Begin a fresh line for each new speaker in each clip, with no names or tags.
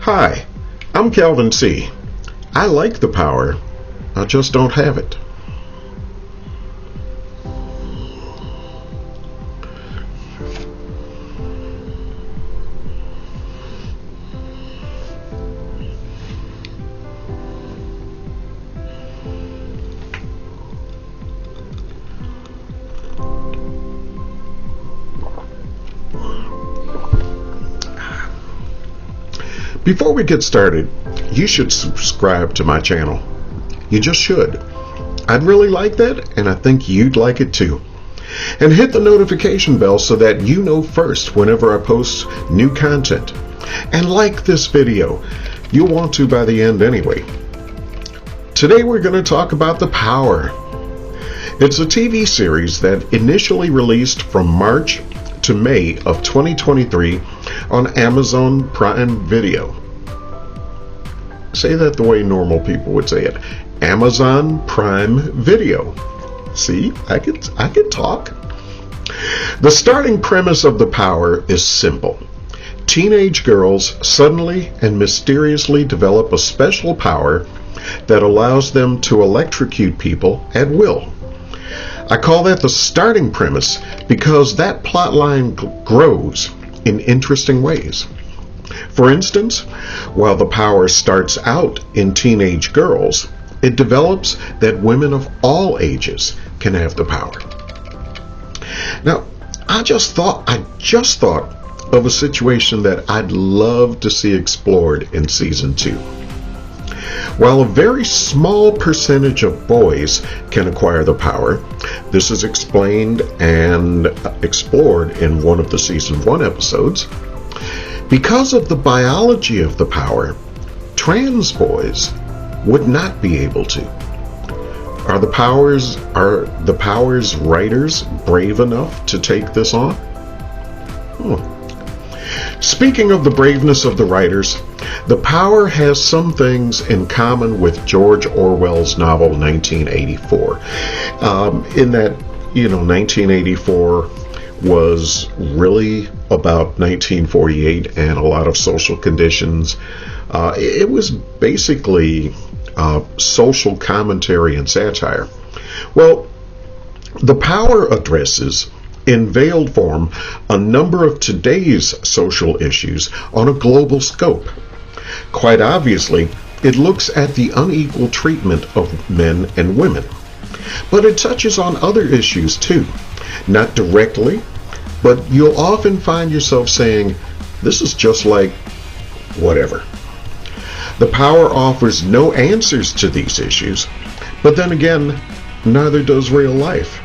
Hi, I'm Calvin C. I like the power, I just don't have it. Before we get started, you should subscribe to my channel. You just should. I'd really like that, and I think you'd like it too. And hit the notification bell so that you know first whenever I post new content. And like this video. You'll want to by the end anyway. Today we're going to talk about The Power. It's a TV series that initially released from March to May of 2023 on Amazon Prime Video. Say that the way normal people would say it. Amazon Prime Video. See, I could talk. The starting premise of The Power is simple. Teenage girls suddenly and mysteriously develop a special power that allows them to electrocute people at will. I call that the starting premise because that plotline grows in interesting ways. For instance, while the power starts out in teenage girls, it develops that women of all ages can have the power. Now, I just thought of a situation that I'd love to see explored in season 2. While a very small percentage of boys can acquire the power, this is explained and explored in one of the season 1 episodes. Because of the biology of the power, trans boys would not be able to. Are the Power's writers brave enough to take this on? Speaking of the braveness of the writers, The Power has some things in common with George Orwell's novel 1984. In that, 1984 was really about 1948 and a lot of social conditions. It was basically social commentary and satire. Well, The Power addresses, in veiled form, a number of today's social issues on a global scope. Quite obviously, it looks at the unequal treatment of men and women. But it touches on other issues too. Not directly, but you'll often find yourself saying, this is just like whatever. The Power offers no answers to these issues, but then again, neither does real life.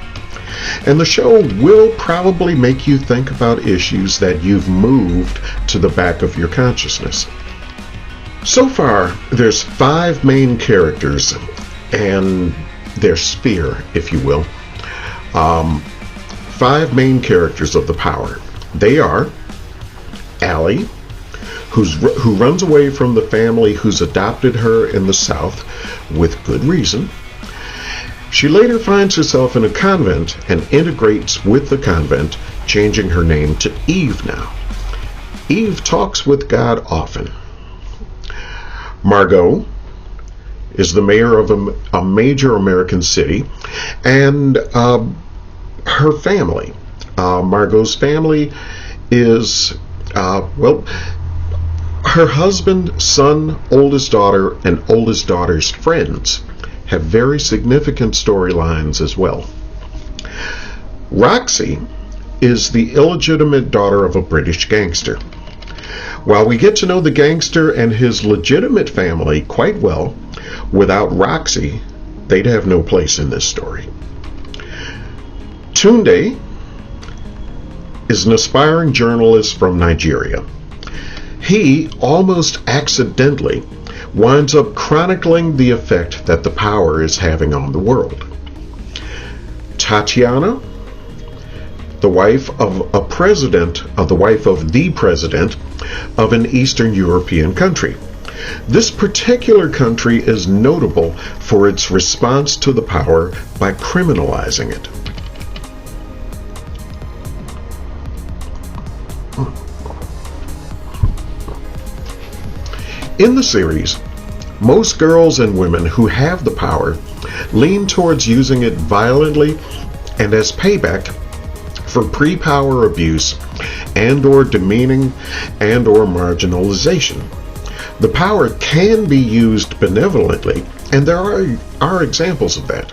And the show will probably make you think about issues that you've moved to the back of your consciousness. So far, there's 5 main characters and their sphere, if you will. 5 main characters of The Power. They are Allie, who runs away from the family who's adopted her in the South with good reason. She later finds herself in a convent and integrates with the convent, changing her name to Eve now. Eve talks with God often. Margot is the mayor of a major American city, and her family. Margot's family is, her husband, son, oldest daughter, and oldest daughter's friends have very significant storylines as well. Roxy is the illegitimate daughter of a British gangster. While we get to know the gangster and his legitimate family quite well, without Roxy, they'd have no place in this story. Tunde is an aspiring journalist from Nigeria. He, almost accidentally, winds up chronicling the effect that the power is having on the world. Tatiana, the wife of the president of an Eastern European country. This particular country is notable for its response to the power by criminalizing it. In the series, most girls and women who have the power lean towards using it violently and as payback for pre-power abuse and/or demeaning and/or marginalization. The power can be used benevolently, and there are examples of that.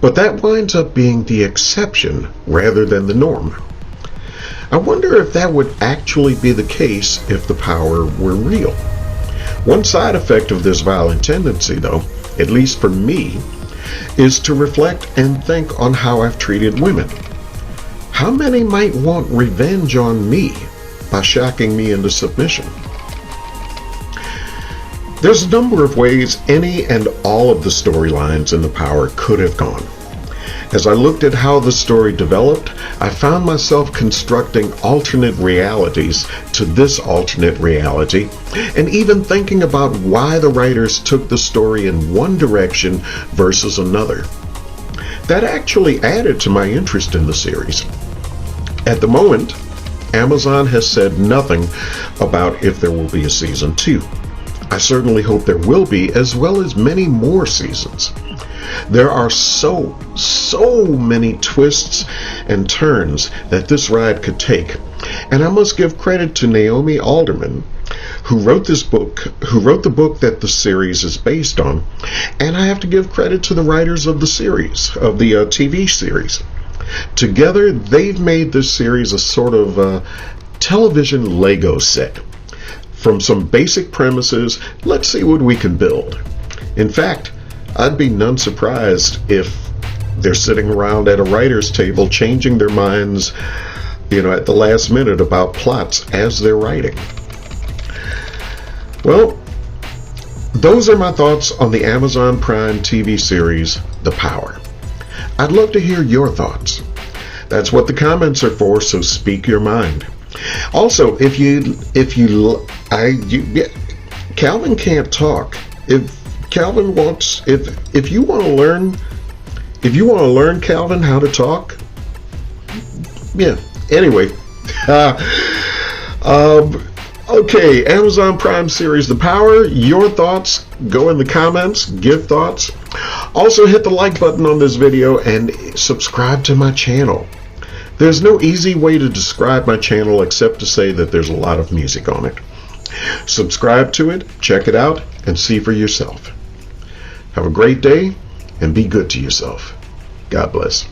But that winds up being the exception rather than the norm. I wonder if that would actually be the case if the power were real. One side effect of this violent tendency, though, at least for me, is to reflect and think on how I've treated women. How many might want revenge on me by shacking me into submission? There's a number of ways any and all of the storylines in The Power could have gone. As I looked at how the story developed, I found myself constructing alternate realities to this alternate reality, and even thinking about why the writers took the story in one direction versus another. That actually added to my interest in the series. At the moment, Amazon has said nothing about if there will be a season 2. I certainly hope there will be, as well as many more seasons. There are so many twists and turns that this ride could take, and I must give credit to Naomi Alderman, who wrote the book that the series is based on, and I have to give credit to the writers of the series, of the TV series. Together, they've made this series a sort of television Lego set. From some basic premises, let's see what we can build. In fact, I'd be none surprised if they're sitting around at a writer's table changing their minds, at the last minute about plots as they're writing. Well, those are my thoughts on the Amazon Prime TV series, The Power. I'd love to hear your thoughts. That's what the comments are for, so speak your mind. Also, Calvin can't talk. If you want to learn Calvin how to talk, yeah. Anyway, okay, Amazon Prime series The Power. Your thoughts, go in the comments, give thoughts. Also hit the like button on this video and subscribe to my channel. There's no easy way to describe my channel except to say that there's a lot of music on it. Subscribe to it, check it out, and see for yourself. Have a great day, and be good to yourself. God bless.